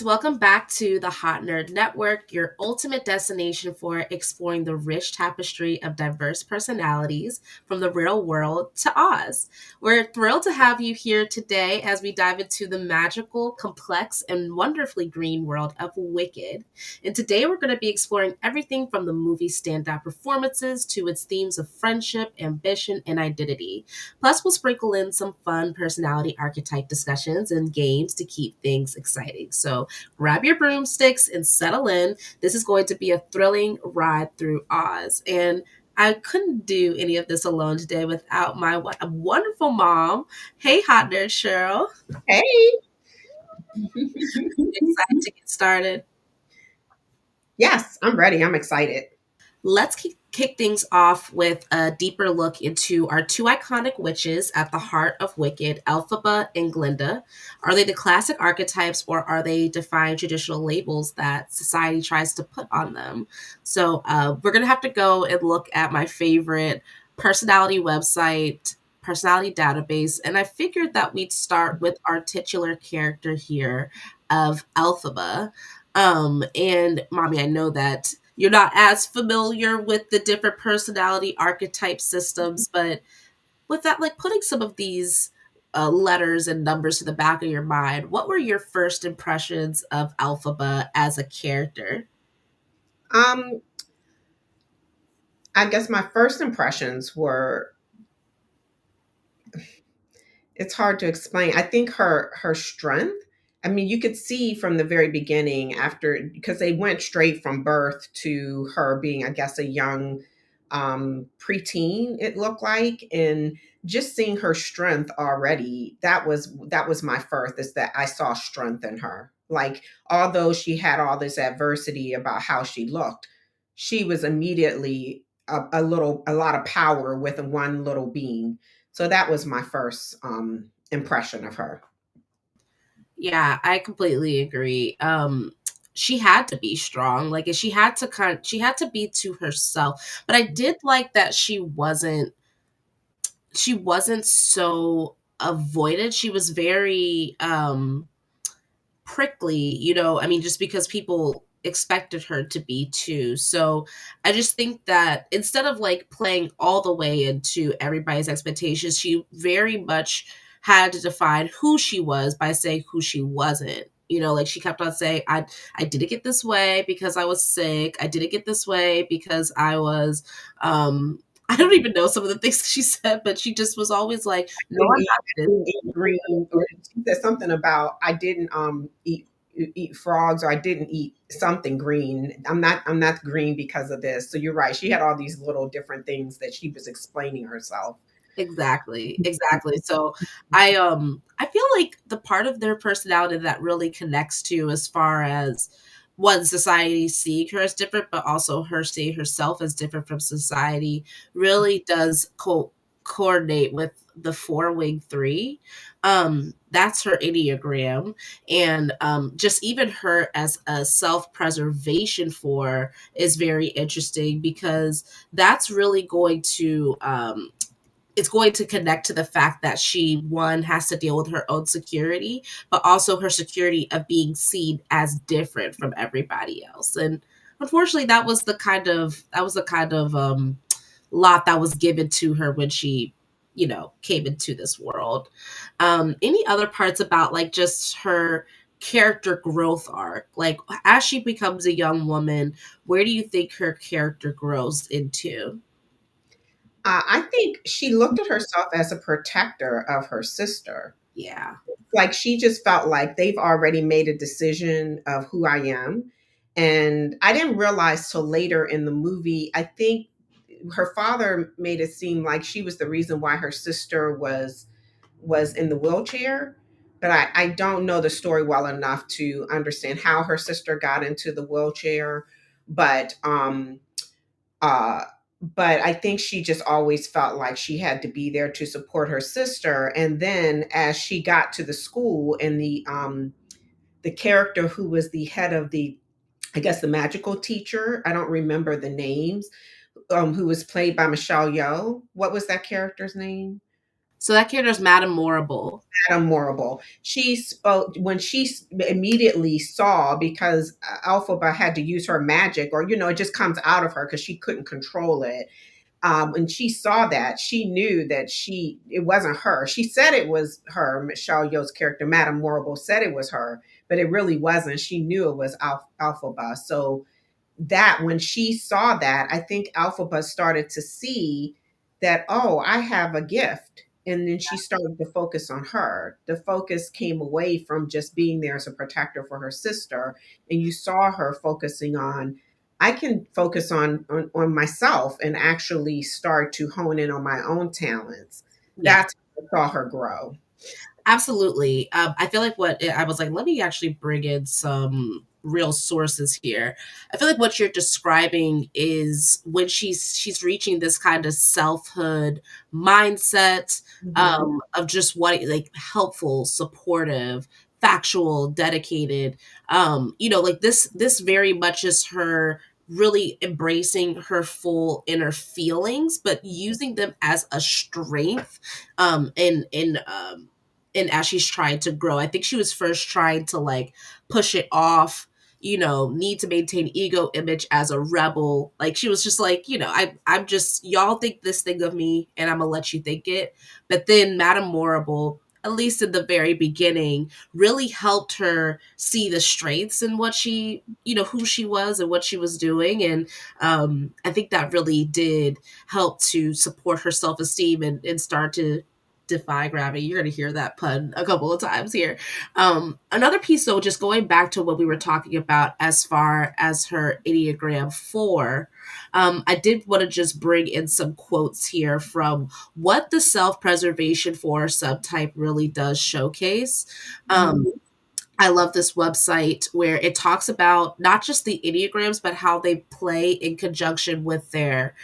welcome back to the Hot Nerd Network, your ultimate destination for exploring the rich tapestry of diverse personalities from the real world to Oz. We're thrilled to have you here today as we dive into the magical, complex, and wonderfully green world of Wicked. And today we're going to be exploring everything from the movie's standout performances to its themes of friendship, ambition, and identity. Plus, we'll sprinkle in some fun personality archetype discussions and games to keep things exciting. So grab your broomsticks and settle in. This is going to be a thrilling ride through Oz. And I couldn't do any of this alone today without my wonderful mom. Hey, Hot Nerd Cheryl. Hey. Excited to get started. Yes, I'm ready. I'm excited. Let's kick things off with a deeper look into our two iconic witches at the heart of Wicked, Elphaba and Glinda. Are they the classic archetypes or are they defying traditional labels that society tries to put on them? So we're going to have to go and look at my favorite personality website, personality database, and I figured that we'd start with our titular character here of Elphaba. And mommy, I know that you're not as familiar with the different personality archetype systems, but with that, like putting some of these letters and numbers to the back of your mind, what were your first impressions of Elphaba as a character? Um, I guess my first impressions were it's hard to explain. I think her strength. I mean, you could see from the very beginning after because they went straight from birth to her being, I guess, a young preteen. It looked like, and just seeing her strength already. That was my first. Is that I saw strength in her. Like although she had all this adversity about how she looked, she was immediately a lot of power with one little being. So that was my first impression of her. Yeah, I completely agree. She had to be strong. Like she had to be to herself. But I did like that she wasn't so avoided. She was very prickly, I mean, just because people expected her to be too. So I just think that instead of like playing all the way into everybody's expectations, she very much had to define who she was by saying who she wasn't. Like she kept on saying, I didn't get this way because I was sick. I didn't get this way because I was I don't even know some of the things she said, but she just was always like, no, I'm not I this. didn't eat green, or she said something about I didn't eat frogs, or I didn't eat something green. I'm not green because of this. So you're right. She had all these little different things that she was explaining herself. Exactly, exactly. So I feel like the part of their personality that really connects to as far as one society seeing her as different, but also her seeing herself as different from society really does coordinate with the four wing three. That's her Enneagram. And just even her as a self-preservation for is very interesting because that's really going to it's going to connect to the fact that she one has to deal with her own security but also her security of being seen as different from everybody else. And unfortunately that was the kind of lot that was given to her when she came into this world. Any other parts about like just her character growth arc, like as she becomes a young woman, where do you think her character grows into? I think she looked at herself as a protector of her sister. Yeah. Like she just felt like they've already made a decision of who I am. And I didn't realize till later in the movie, I think her father made it seem like she was the reason why her sister was in the wheelchair. But I don't know the story well enough to understand how her sister got into the wheelchair. But uh but I think she just always felt like she had to be there to support her sister. And then as she got to the school, and the character who was the head of the, I guess, the magical teacher, I don't remember the names, who was played by Michelle Yeoh. What was that character's name? So that character's Madame Morrible. Madame Morrible. She spoke when immediately saw, because Elphaba had to use her magic, or it just comes out of her because she couldn't control it. When she saw that, she knew that it wasn't her. She said it was her. Michelle Yeoh's character, Madame Morrible, said it was her, but it really wasn't. She knew it was Elphaba. So that when she saw that, I think Alphaba started to see that, oh, I have a gift. And then she started to focus on her. The focus came away from just being there as a protector for her sister. And you saw her focusing on, I can focus on myself and actually start to hone in on my own talents. Yeah. That's how I saw her grow. Absolutely. I feel like what I was like, let me actually bring in some real sources here. I feel like what you're describing is when she's reaching this kind of selfhood mindset, Mhm. of just what like helpful, supportive, factual, dedicated. Like this very much is her really embracing her full inner feelings, but using them as a strength, and as she's trying to grow. I think she was first trying to like push it off, need to maintain ego image as a rebel. Like she was just like, I'm just, y'all think this thing of me and I'm gonna let you think it. But then Madame Morrible, at least in the very beginning, really helped her see the strengths in what she, who she was and what she was doing. And I think that really did help to support her self esteem and start to defy gravity. You're going to hear that pun a couple of times here. Another piece, though, just going back to what we were talking about as far as her Enneagram 4, I did want to just bring in some quotes here from what the self preservation 4 subtype really does showcase. Um, Mhm. I love this website where it talks about not just the Enneagrams, but how they play in conjunction with their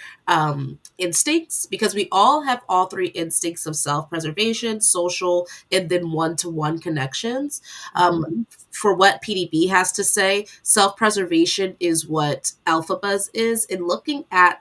instincts, because we all have all three instincts of self preservation, social, and then one to one connections. Mhm. For what PDB has to say, self preservation is what Alpha Buzz is, and looking at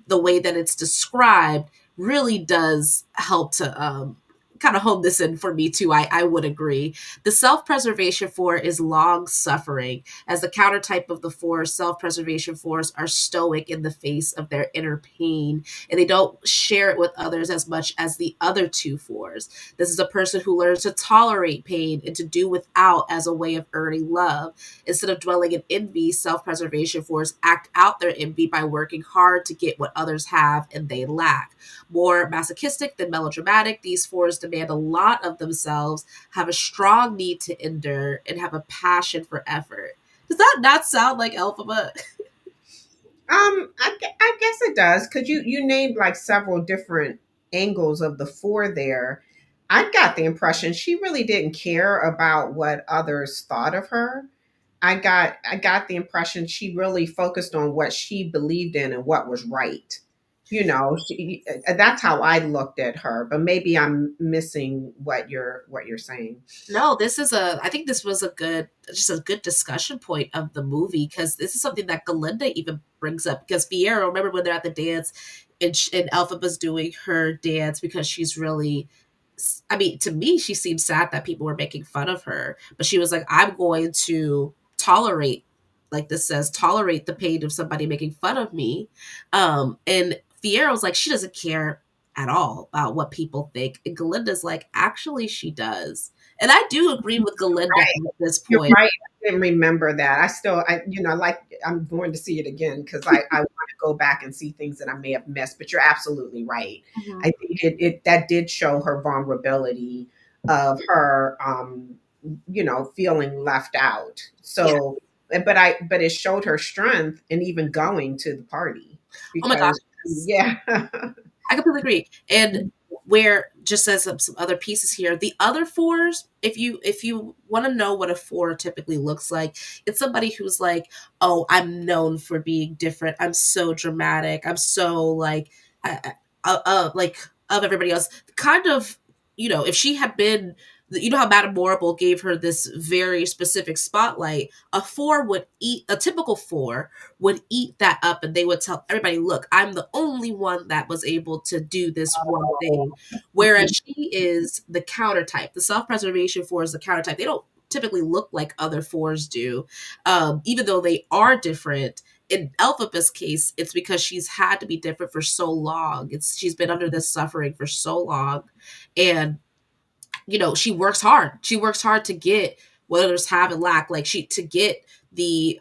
the way that it's described really does help to kind of hone this in for me too. I would agree. The self-preservation four is long suffering. As the counter type of the four, self-preservation fours are stoic in the face of their inner pain, and they don't share it with others as much as the other two fours. This is a person who learns to tolerate pain and to do without as a way of earning love. Instead of dwelling in envy, self preservation fours act out their envy by working hard to get what others have and they lack. More masochistic than melodramatic, these fours demand a lot of themselves, have a strong need to endure, and have a passion for effort. Does that not sound like Elphaba? I guess it does, because you named like several different angles of the four there. I got the impression she really didn't care about what others thought of her. I got the impression she really focused on what she believed in and what was right. That's how I looked at her. But maybe I'm missing what you're saying. No, I think this was just a good discussion point of the movie, because this is something that Glinda even brings up. Because Fiero, remember when they're at the dance and Elphaba's doing her dance because she's really, I mean, to me, she seemed sad that people were making fun of her, but she was like, I'm going to tolerate, like this says, tolerate the pain of somebody making fun of me. And Fiero's like, she doesn't care at all about what people think. And Galinda's like, actually, she does. And I do agree with Galinda at this You're point. right. I didn't remember that. I'm going to see it again because I want to go back and see things that I may have missed. But you're absolutely right. Mhm. I think it that did show her vulnerability of her, feeling left out. Yeah. So, but it showed her strength in even going to the party Oh my gosh. because, yeah. I completely agree. And where just as some other pieces here, the other fours, if you want to know what a four typically looks like, it's somebody who's like, oh, I'm known for being different. I'm so dramatic. I'm so like of everybody else. Kind of, if she had been you know how Madame Morrible gave her this very specific spotlight. A four would eat, a typical four would eat that up, and they would tell everybody, look, I'm the only one that was able to do this one thing. Whereas Mhm. she is the counter type. The self preservation four is the counter type. They don't typically look like other fours do, even though they are different. In Elphaba's case, it's because she's had to be different for so long. She's been under this suffering for so long, and she works hard. She works hard to get what others have and lack. Like to get the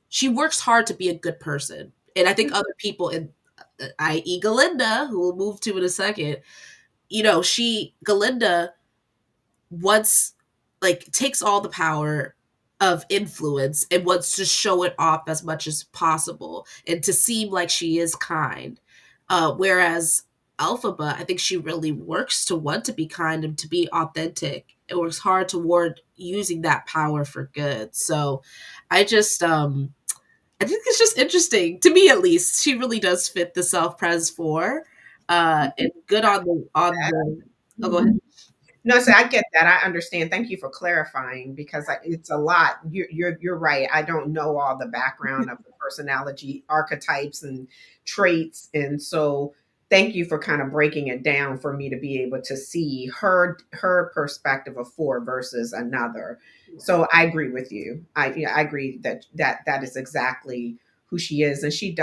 she works hard to be a good person. And I think other people, in i.e. Galinda, who we'll move to in a second, Galinda once like takes all the power of influence and wants to show it off as much as possible and to seem like she is kind. Whereas Elphaba, I think she really works to want to be kind and to be authentic. It works hard toward using that power for good. So I think it's just interesting to me, at least. She really does fit the self pres for, and good on the. Oh, go ahead. No, so I get that. I understand. Thank you for clarifying because it's a lot. You're right. I don't know all the background of the personality archetypes and traits, and so thank you for kind of breaking it down for me to be able to see her perspective of four versus another. So I agree with you. I agree that is exactly who she is, and she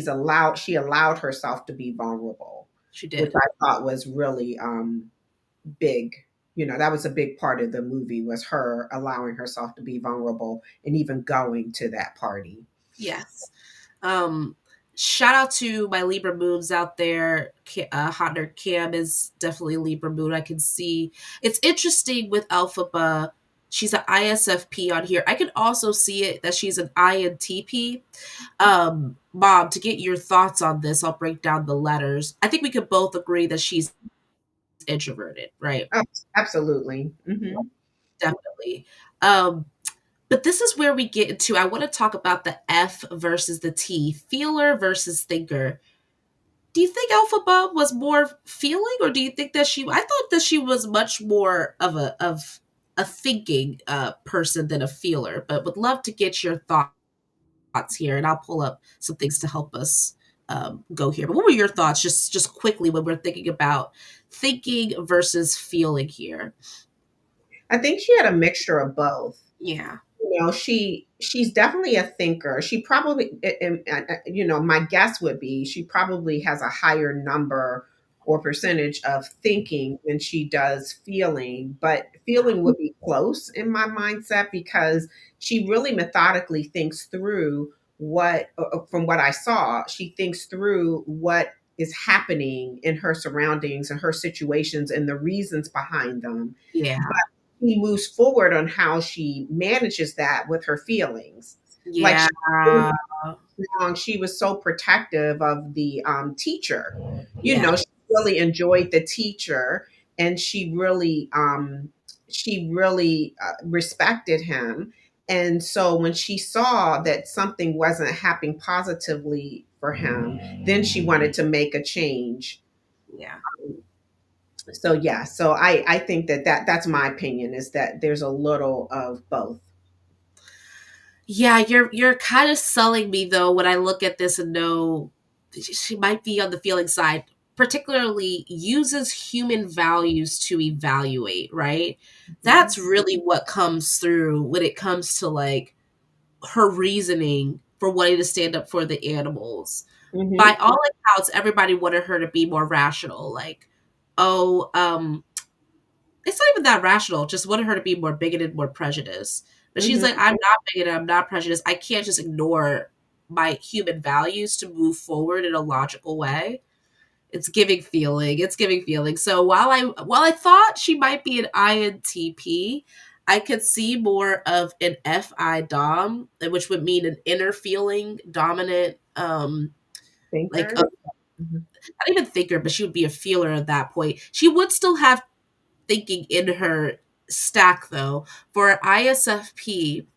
allowed herself to be vulnerable, She which did. I thought was really big. That was a big part of the movie was her allowing herself to be vulnerable and even going to that party. Yes. Um, Shout out to my Libra moons out there. Hot Nerd Cam is definitely Libra moon. I can see it's interesting with Elphaba. She's an ISFP on here. I can also see it that she's an INTP. Mom, to get your thoughts on this, I'll break down the letters. I think we could both agree that she's introverted, right? Oh, absolutely. Definitely. Um, But this is where we get into I want to talk about the F versus the T, feeler versus thinker. Do you think Elphaba was more feeling, or do you think that I thought that she was much more of a thinking person than a feeler, but would love to get your thoughts here, and I'll pull up some things to help us go here. But what were your thoughts, just quickly, when we're thinking about thinking versus feeling here? I think she had a mixture of both. Yeah, She's definitely a thinker. She probably, my guess would be she probably has a higher number or percentage of thinking than she does feeling, but feeling would be close in my mindset because she really methodically thinks through from what I saw, she thinks through what is happening in her surroundings and her situations and the reasons behind them. yeah, He moves forward on how she manages that with her feelings. Like yeah, she was so protective of the teacher. yeah, She really enjoyed the teacher, and she really respected him. And so when she saw that something wasn't happening positively for him, then she wanted to make a change. yeah. So yeah, so I think that's my opinion is that there's a little of both. Yeah, you're kind of selling me though when I look at this and know she might be on the feeling side, particularly uses human values to evaluate, right? That's Mhm. really what comes through when it comes to like her reasoning for wanting to stand up for the animals. By Mhm. all accounts, everybody wanted her to be more rational, like, oh, it's not even that rational. Just wanted her to be more bigoted, more prejudiced. But she's Mhm. like, I'm not bigoted. I'm not prejudiced. I can't just ignore my human values to move forward in a logical way. It's giving feeling. It's giving feeling. So while I thought she might be an INTP, I could see more of an FI dom, which would mean an inner feeling dominant, like Thinker. a, Mhm. not even thinker, but she would be a feeler at that point. She would still have thinking in her stack though. For ISFP,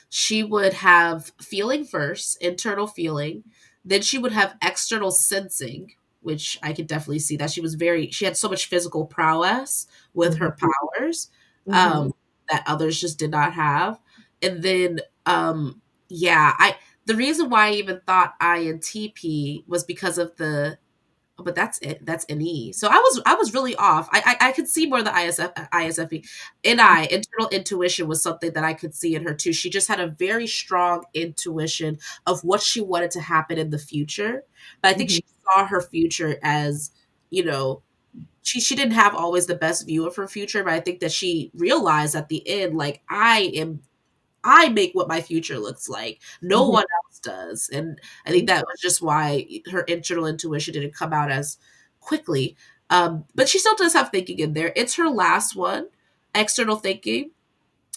she would have feeling first, internal feeling, then she would have external sensing. which I could definitely see that she had so much physical prowess with Mhm. her powers, Mhm. um, that others just did not have. And then, yeah, the reason why I even thought INTP was because of the but that's it. That's an E. So I was really off. I could see more the ISFP. Internal intuition was something that I could see in her too. She just had a very strong intuition of what she wanted to happen in the future. But I think Mhm. she saw her future as, you know, she didn't have always the best view of her future, but I think that she realized at the end, like, I make what my future looks like. No Mhm. one else does. And I think that was just why her internal intuition didn't come out as quickly. But she still does have thinking in there. It's her last one, external thinking.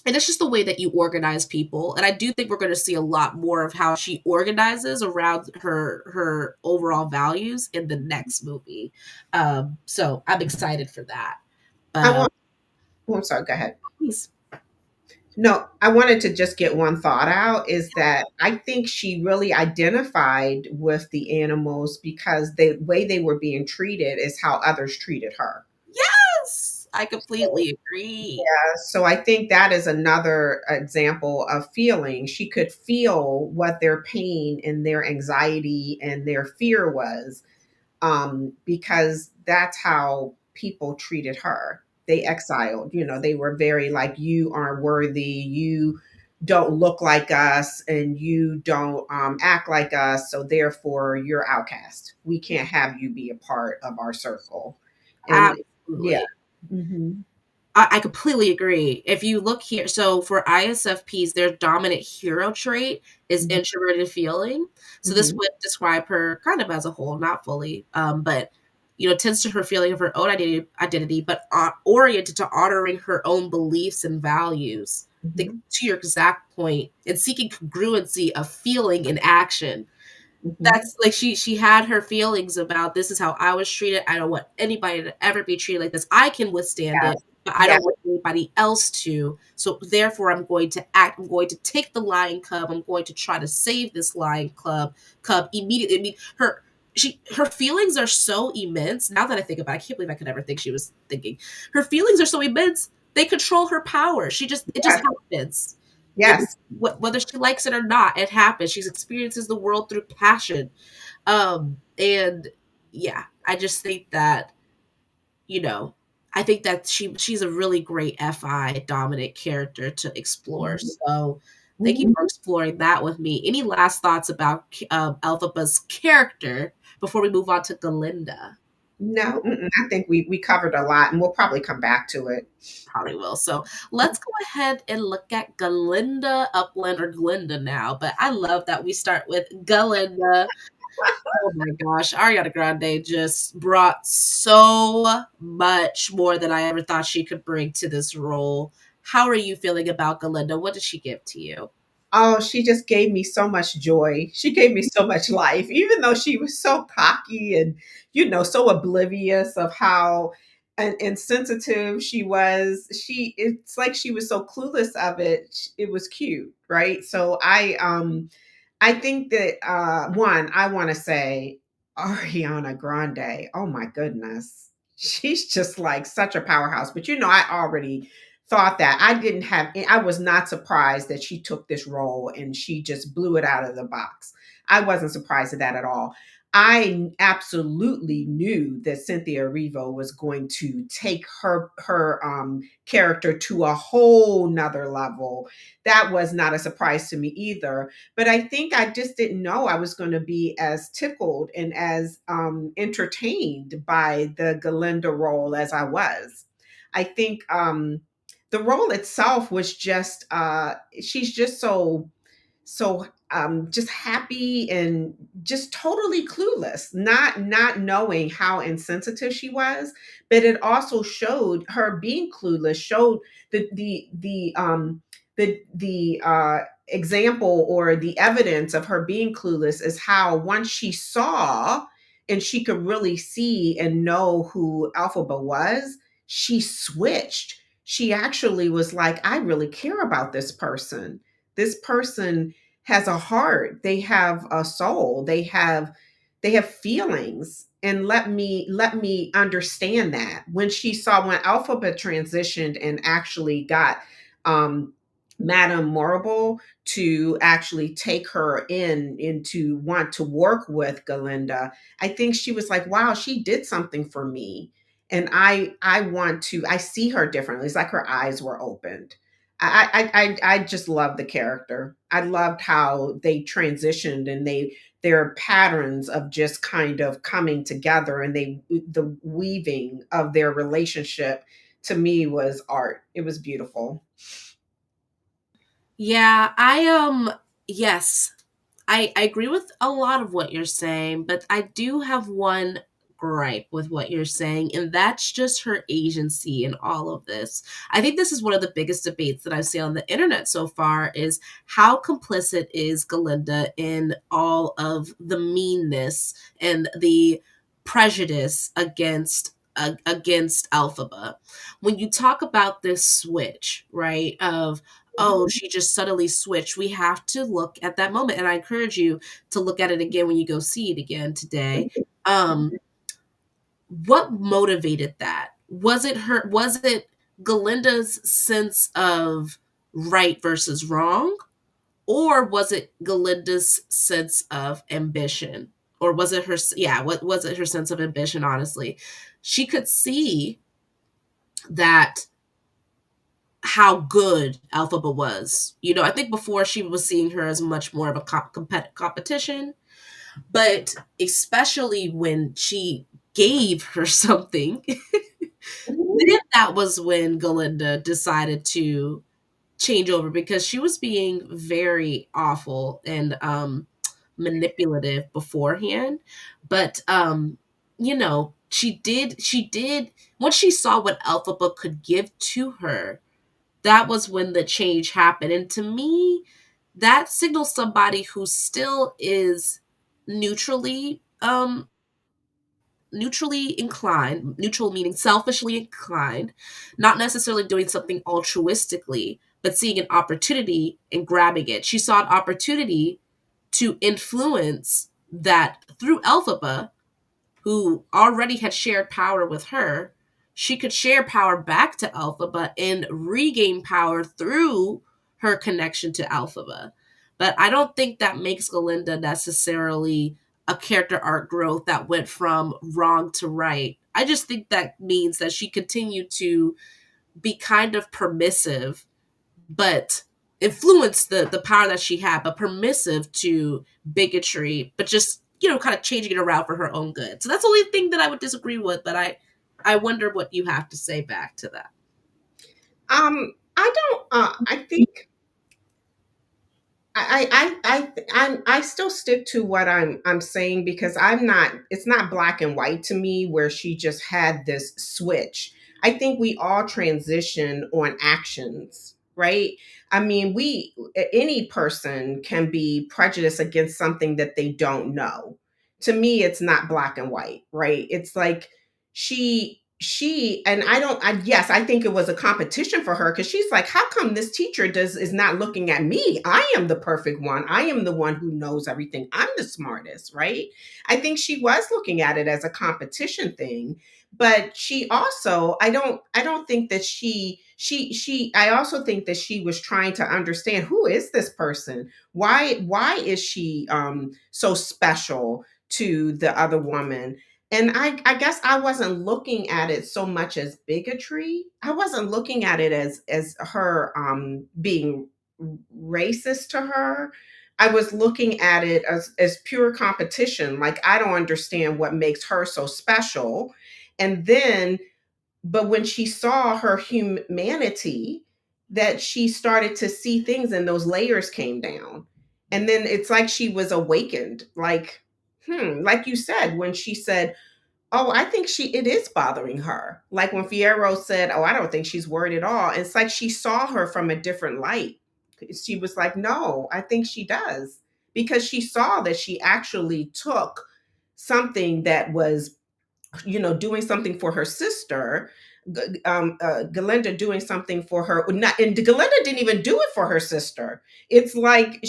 And it's just the way that you organize people. And I do think we're going to see a lot more of how she organizes around her overall values in the next movie. So I'm excited for that. I But want oh, I'm sorry, go ahead. please. No, I wanted to just get one thought out is that I think she really identified with the animals because the way they were being treated is how others treated her. Yes, I completely agree. So I think that is another example of feeling. She could feel what their pain and their anxiety and their fear was, because that's how people treated her. They exiled, they were very like, you aren't worthy, you don't look like us, and you don't act like us, so therefore you're outcast. We can't have you be a part of our circle. And yeah. Absolutely. Hmm. I completely agree. If you look here, so for ISFPs, their dominant hero trait is Hmm. introverted feeling. So this Hmm. would describe her kind of as a whole, not fully, but tends to her feeling of her own identity, but oriented to honoring her own beliefs and values. I think Hmm. to your exact point, and seeking congruency of feeling and action. Hmm. That's like she had her feelings about this is how I was treated. I don't want anybody to ever be treated like this. I can withstand it, Yes. but I Yes. don't want anybody else to. So therefore I'm going to act. I'm going to take the lion cub. I'm going to try to save this lion cub immediately. I mean, her feelings are so immense. Now that I think about it, I can't believe I could ever think she was thinking. Her feelings are so immense, they control her power. It just Yes. happens. Yes. Whether she likes it or not, it happens. She experiences the world through passion. And yeah, I just think that, you know, I think that she's a really great FI dominant character to explore. Mhm. So thank you Mhm. for exploring that with me. Any last thoughts about Elphaba's character before we move on to Galinda? No, I think we covered a lot, and we'll probably come back to it. Probably will. So let's go ahead and look at Galinda Upland or Glinda now. But I love that we start with Galinda. Oh my gosh, Ariana Grande just brought so much more than I ever thought she could bring to this role. How are you feeling about Galinda? What did she give to you? Oh, she just gave me so much joy. She gave me so much life, even though she was so cocky and, so oblivious of how insensitive she was. It's like she was so clueless of it. It was cute, right? So I think that one, I want to say Ariana Grande. Oh my goodness, she's just like such a powerhouse. But I already thought that. I was not surprised that she took this role and she just blew it out of the box. I wasn't surprised at that at all. I absolutely knew that Cynthia Erivo was going to take her character to a whole nother level. That was not a surprise to me either, but I think I just didn't know I was going to be as tickled and as entertained by the Galinda role as I was. I think the role itself was just, she's just so just happy and just totally clueless, not knowing how insensitive she was. But it also showed her being clueless, showed the example or the evidence of her being clueless is how once she saw and she could really see and know who Elphaba was, she switched. She actually was like, I really care about this person has a heart, they have a soul, they have feelings. and let me understand that. When she saw, when Alphabet transitioned and actually got um Madame Morrible to actually take her in to want to work with Galinda, I think she was like, wow, she did something for me. And I want to, I see her differently. It's like her eyes were opened. I just love the character. I loved how they transitioned, and their patterns of just kind of coming together, and the weaving of their relationship to me was art. It was beautiful. Yeah, yes, I agree with a lot of what you're saying, but I do have one gripe with what you're saying, and that's just her agency in all of this. I think this is one of the biggest debates that I've seen on the internet so far is how complicit is Galinda in all of the meanness and the prejudice against Elphaba. When you talk about this switch, right, of oh, she just suddenly switched. We have to look at that moment. And I encourage you to look at it again when you go see it again today. Um, what motivated that? Was it Galinda's sense of right versus wrong? Or was it Galinda's sense of ambition? Or was it her yeah, what was it her sense of ambition, honestly? She could see that how good Elphaba was. You know, I think before she was seeing her as much more of a competition, but especially when she gave her something, then that was when Galinda decided to change over because she was being very awful and manipulative beforehand. But you know, she did once she saw what Elphaba could give to her, that was when the change happened. And to me, that signals somebody who still is neutrally neutrally inclined, neutral meaning selfishly inclined, not necessarily doing something altruistically, but seeing an opportunity and grabbing it. She saw an opportunity to influence that through Elphaba, who already had shared power with her, she could share power back to Elphaba and regain power through her connection to Elphaba. But I don't think that makes Galinda necessarily a character arc growth that went from wrong to right. I just think that means that she continued to be kind of permissive, but influence the power that she had, but permissive to bigotry, but just kind of changing it around for her own good. So that's the only thing that I would disagree with. But I wonder what you have to say back to that. I don't. I think I still stick to what I'm saying, because I'm not. It's not black and white to me where she just had this switch. I think we all transition on actions, right? I mean, any person can be prejudiced against something that they don't know. To me, it's not black and white, right? It's like she and I don't I yes, I think it was a competition for her, because she's like, how come this teacher does is not looking at me? I am the perfect one. I am the one who knows everything. I'm the smartest, right? I think she was looking at it as a competition thing. But she also, I don't think that she I also think that she was trying to understand, who is this person? Why is she so special to the other woman? And I guess I wasn't looking at it so much as bigotry. I wasn't looking at it as her being racist to her. I was looking at it as pure competition. Like, I don't understand what makes her so special. And then, but when she saw her humanity, that she started to see things, and those layers came down. And then it's like she was awakened. Like, like you said, when she said, oh, I think it is bothering her. Like when Fierro said, oh, I don't think she's worried at all. It's like she saw her from a different light. She was like, no, I think she does. Because she saw that she actually took something that was, doing something for her sister, Glinda doing something for her. Not, and Glinda didn't even do it for her sister. It's like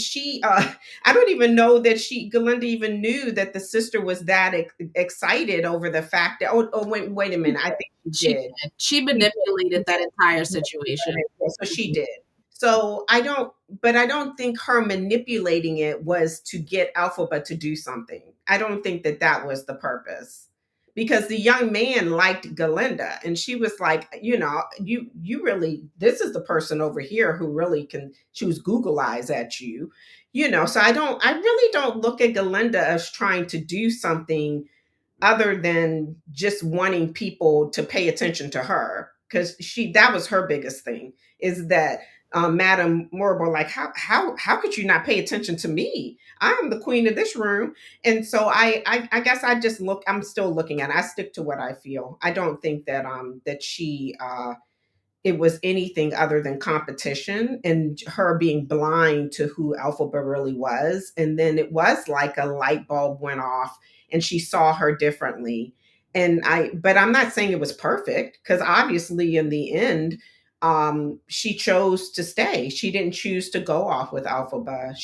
I don't even know that Glinda even knew that the sister was that excited over the fact that, wait a minute, I think she She did. did. She She manipulated did. that entire Yeah, situation. so she did. So I don't think her manipulating it was to get Elphaba to do something. I don't think that that was the purpose. Because the young man liked Galinda, and she was like, you really, this is the person over here who really can choose Google eyes at you. So I really don't look at Galinda as trying to do something other than just wanting people to pay attention to her, because that was her biggest thing, is that Madame Morrible, like, how could you not pay attention to me? I'm the queen of this room. And so I guess I'm still looking at it. I stick to what I feel. I don't think that she it was anything other than competition and her being blind to who Elphaba really was. And then it was like a light bulb went off and she saw her differently. But I'm not saying it was perfect, because obviously in the end, she chose to stay. She didn't choose to go off with Elphaba.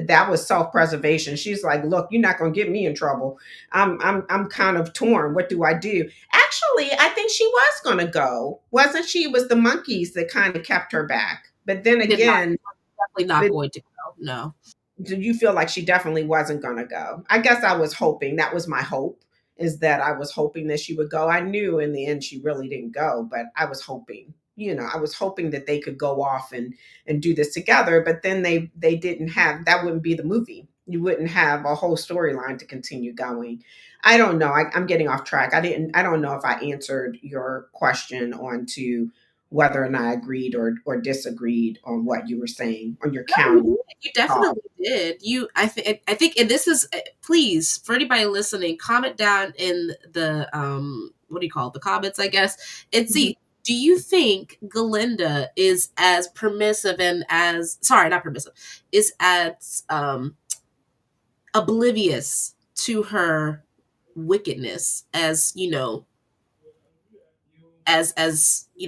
That was self-preservation. She's like, look, you're not going to get me in trouble. I'm kind of torn. What do I do? Actually, I think she was going to go. Wasn't she? It was the monkeys that kind of kept her back. But then Did not, again, definitely not but going to go. No. do you feel like she definitely wasn't going to go? I guess I was hoping. That was my hope, is that I was hoping that she would go. I knew in the end she really didn't go, but I was hoping. I was hoping that they could go off and do this together. But then they didn't have, that wouldn't be the movie. You wouldn't have a whole storyline to continue going. I don't know. I'm getting off track. I don't know if I answered your question on to whether or not I agreed or disagreed on what you were saying on your No, you counting did. You thought. definitely did. I think, and this is, please, for anybody listening, comment down in the what do you call it, the comments, I guess, and Mhm. see, do you think Galinda is as permissive and as, sorry, not permissive, is as oblivious to her wickedness as,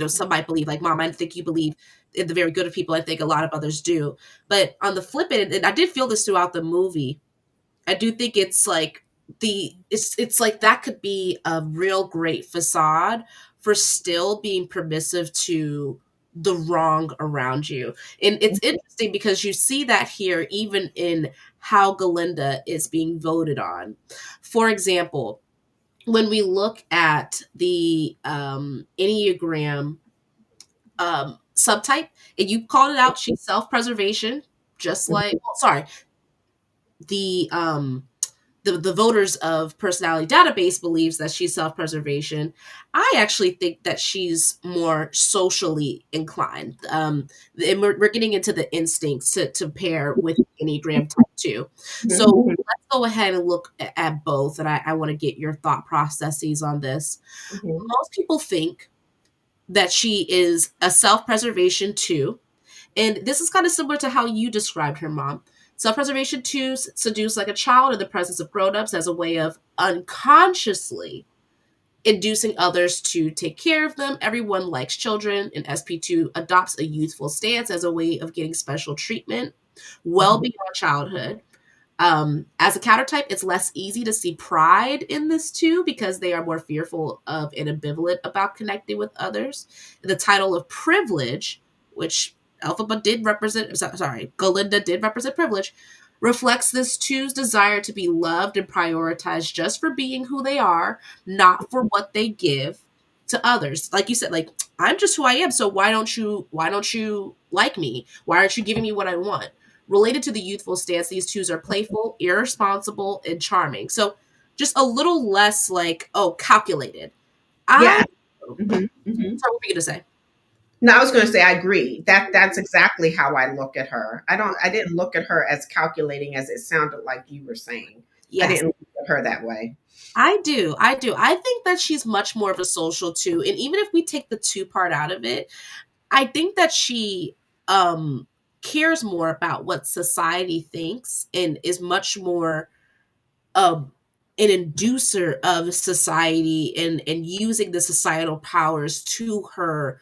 some might believe, like, mom, I think you believe in the very good of people. I think a lot of others do. But on the flip end, and I did feel this throughout the movie, I do think it's like it's like that could be a real great facade for still being permissive to the wrong around you. And it's interesting because you see that here even in how Galinda is being voted on. For example, when we look at the Enneagram subtype, and you called it out, she's self-preservation, just like, well, sorry, the the voters of personality database believes that she's self-preservation. I actually think that she's more socially inclined, and we're getting into the instincts to pair with Enneagram type 2. So Mhm. let's go ahead and look at both, and I want to get your thought processes on this. Mhm. Most people think that she is a self-preservation 2, and this is kind of similar to how you described her mom. Self-preservation 2 seduce like a child in the presence of grown-ups as a way of unconsciously inducing others to take care of them. Everyone likes children, and SP2 adopts a youthful stance as a way of getting special treatment well Mhm. beyond childhood. As a counter type, it's less easy to see pride in this too, because they are more fearful of and ambivalent about connecting with others. The title of privilege, which Elphaba did represent, sorry, Galinda did represent privilege, reflects this two's desire to be loved and prioritized just for being who they are, not for what they give to others. Like you said, like, I'm just who I am, so why don't you like me? Why aren't you giving me what I want? Related to the youthful stance, these twos are playful, irresponsible, and charming. So just a little less like, oh, calculated. I Yeah. Mhm. Mhm. Sorry, what were you gonna say? No, I was going to say I agree. That's exactly how I look at her. I didn't look at her as calculating as it sounded like you were saying. I Yes, didn't look at her that way. I do. I do. I think that she's much more of a social two. And even if we take the two part out of it, I think that she um cares more about what society thinks and is much more um an inducer of society and using the societal powers to her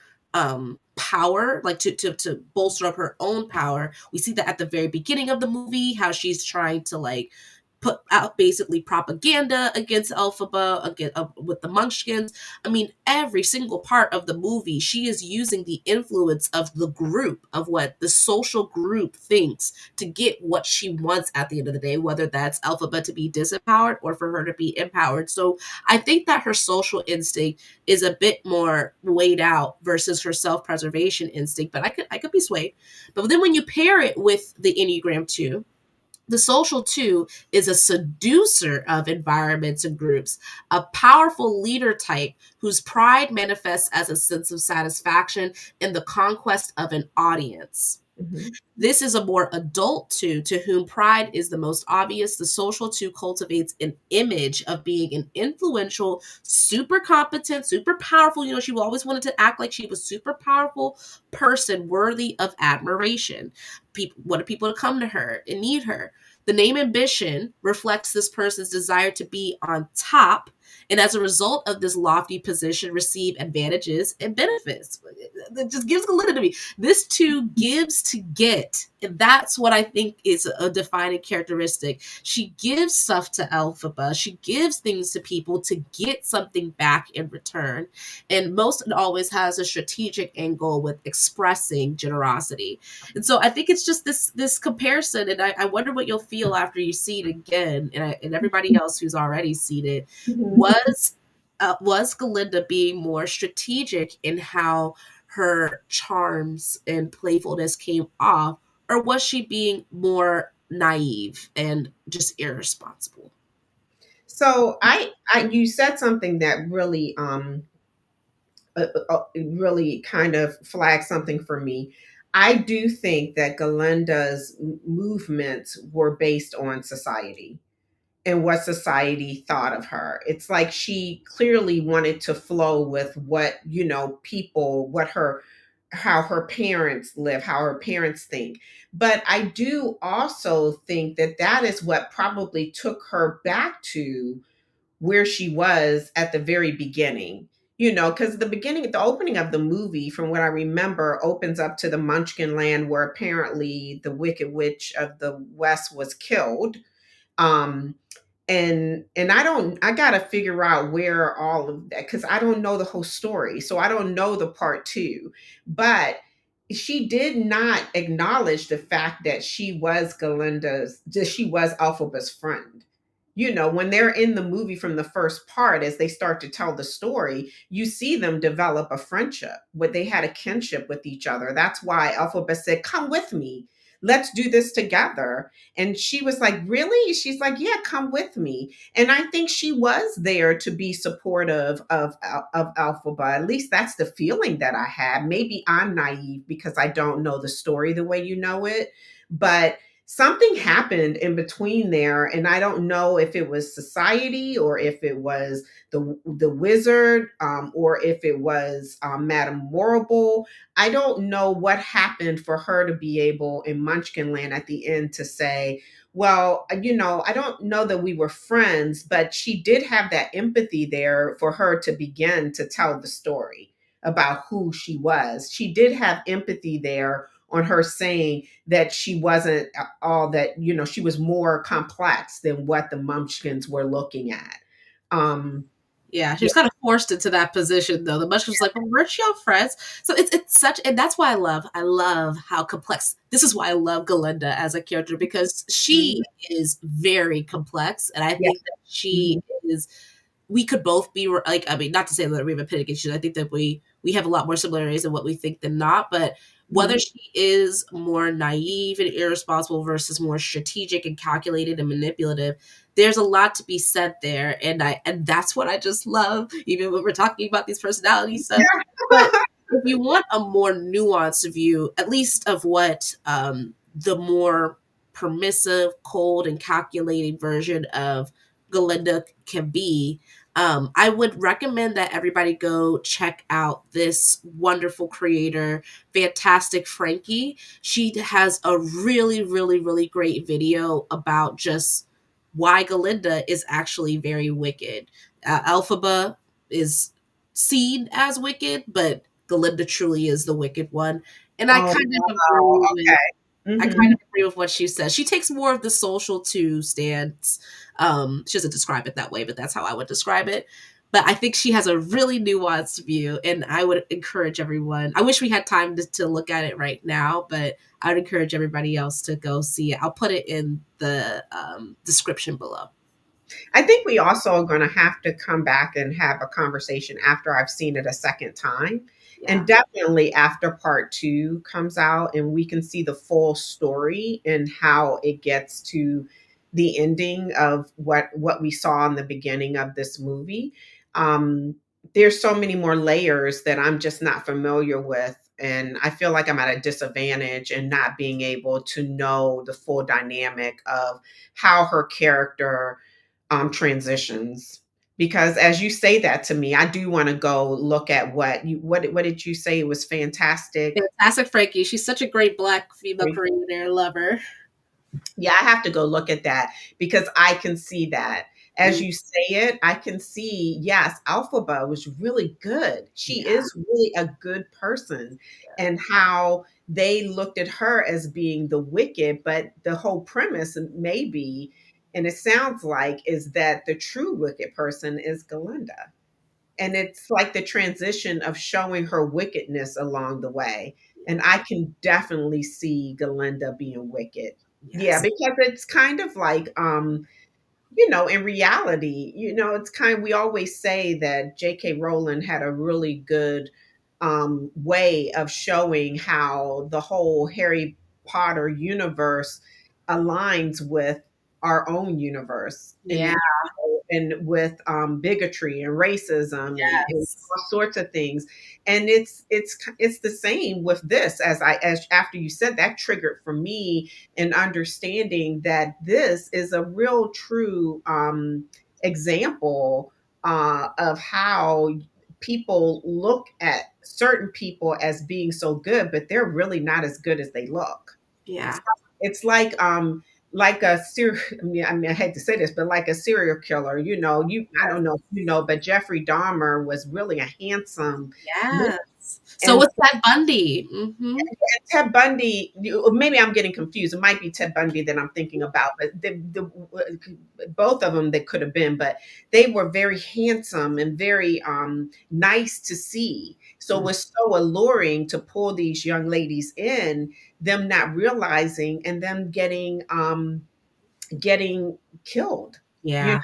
power, like to bolster up her own power. We see that at the very beginning of the movie, how she's trying to like put out basically propaganda against Elphaba, against, with the Munchkins. I mean, every single part of the movie, she is using the influence of the group, of what the social group thinks, to get what she wants at the end of the day, whether that's Elphaba to be disempowered or for her to be empowered. So I think that her social instinct is a bit more weighed out versus her self-preservation instinct, but I could be swayed. But then when you pair it with the Enneagram 2, the social two is a seducer of environments and groups, a powerful leader type whose pride manifests as a sense of satisfaction in the conquest of an audience. Mhm. This is a more adult two to whom pride is the most obvious. The social two cultivates an image of being an influential, super competent, super powerful. You know, she always wanted to act like she was super powerful person worthy of admiration. People wanted people to come to her and need her. The name ambition reflects this person's desire to be on top, and as a result of this lofty position, receive advantages and benefits. It just gives Glinda to me. This too gives to get. And that's what I think is a defining characteristic. She gives stuff to Elphaba. She gives things to people to get something back in return. And most and always has a strategic angle with expressing generosity. And so I think it's just this comparison. And I wonder what you'll feel after you see it again, and everybody else who's already seen it. Mhm. Was Glinda being more strategic in how her charms and playfulness came off, or was she being more naive and just irresponsible? So you said something that really kind of flagged something for me. I do think that Galinda's movements were based on society and what society thought of her. It's like she clearly wanted to flow with what, people, how her parents live, how her parents think. But I do also think that that is what probably took her back to where she was at the very beginning. Because the opening of the movie, from what I remember, opens up to the Munchkin land where apparently the Wicked Witch of the West was killed. Um, and I gotta figure out where all of that, because I don't know the whole story, so I don't know the part two. But she did not acknowledge the fact that she was Alphaba's friend. When they're in the movie from the first part, as they start to tell the story, you see them develop a friendship, where they had a kinship with each other. That's why Alphaba said, "Come with me, let's do this together." And she was like, "Really?" She's like, "Yeah, come with me." And I think she was there to be supportive of Alphaba. At least that's the feeling that I had. Maybe I'm naive because I don't know the story the way you know it, but something happened in between there, and I don't know if it was society, or if it was the wizard, or if it was Madame Morrible. I don't know what happened for her to be able in Munchkinland at the end to say, "Well, I don't know that we were friends," but she did have that empathy there for her to begin to tell the story about who she was. She did have empathy there on her saying that she wasn't all that, she was more complex than what the Munchkins were looking at. Um, Yeah, she yeah. was kind of forced into that position though. The Munchkin was like, "Well, weren't y'all friends?" So it's such, and that's why I love how complex. This is why I love Galinda as a character, because she Mhm. is very complex, and I Yeah. think that she Mhm. is. We could both be like, I mean, not to say that we have a pit against you. I think that we have a lot more similarities in what we think than not. But whether Mhm. she is more naive and irresponsible versus more strategic and calculated and manipulative, there's a lot to be said there. And that's what I just love, even when we're talking about these personality stuff. But if you want a more nuanced view, at least of what the more permissive, cold, and calculating version of Galinda can be, I would recommend that everybody go check out this wonderful creator, Fantastic Frankie. She has a really, really, really great video about just why Galinda is actually very wicked. Elphaba is seen as wicked, but Galinda truly is the wicked one. And I Oh, kind of wow. agree with Okay. I kind Hmm. of agree with what she says. She takes more of the social two stance. She doesn't describe it that way, but that's how I would describe it. But I think she has a really nuanced view, and I would encourage everyone. I wish we had time to look at it right now, but I would encourage everybody else to go see it. I'll put it in the description below. I think we also are going to have to come back and have a conversation after I've seen it a second time. And Yeah. definitely after part two comes out and we can see the full story and how it gets to the ending of what we saw in the beginning of this movie. Um, there's so many more layers that I'm just not familiar with. And I feel like I'm at a disadvantage in not being able to know the full dynamic of how her character transitions. Because as you say that to me, I do want to go look at what did you say? It was fantastic. Fantastic Frankie. She's such a great black female creator lover. Yeah, I have to go look at that because I can see that. As Mm, you say it, I can see, yes, Alphaba was really good. She yeah. is really a good person. And how they looked at her as being the wicked, but the whole premise maybe, and it sounds like, is that the true wicked person is Galinda. And it's like the transition of showing her wickedness along the way. And I can definitely see Galinda being wicked. Yeah, Yes. because it's kind of like in reality, it's kind we always say that J.K. Rowling had a really good way of showing how the whole Harry Potter universe aligns with our own universe Yeah. and with bigotry and racism and Yes. all sorts of things. And it's the same with this. As after you said that, triggered for me an understanding that this is a real true example of how people look at certain people as being so good, but they're really not as good as they look. Yeah. It's like a serial. I hate to say this, but like a serial killer. I don't know if you know, but Jeffrey Dahmer was really a handsome man, Yes. So and was Ted Bundy. Hmm. Ted Bundy, maybe I'm getting confused. It might be Ted Bundy that I'm thinking about, but both of them that could have been, but they were very handsome and very nice to see. So it was so alluring to pull these young ladies in, them not realizing and them getting killed. You know, Yeah.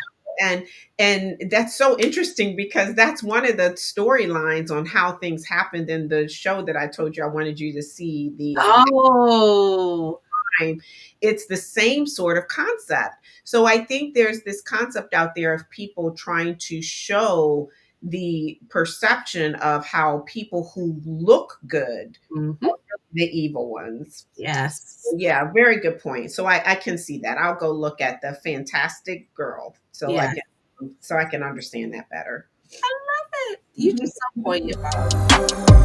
and that's so interesting because that's one of the storylines on how things happened in the show that I told you I wanted you to see, the Oh. time. It's the same sort of concept. So I think there's this concept out there of people trying to show the perception of how people who look good Hmm. the evil ones. Yes. Yeah, very good point. So I can see that. I'll go look at the Fantastic Girl Yes. so I can understand that better. I love it. You Mhm. just so poignant, Bob.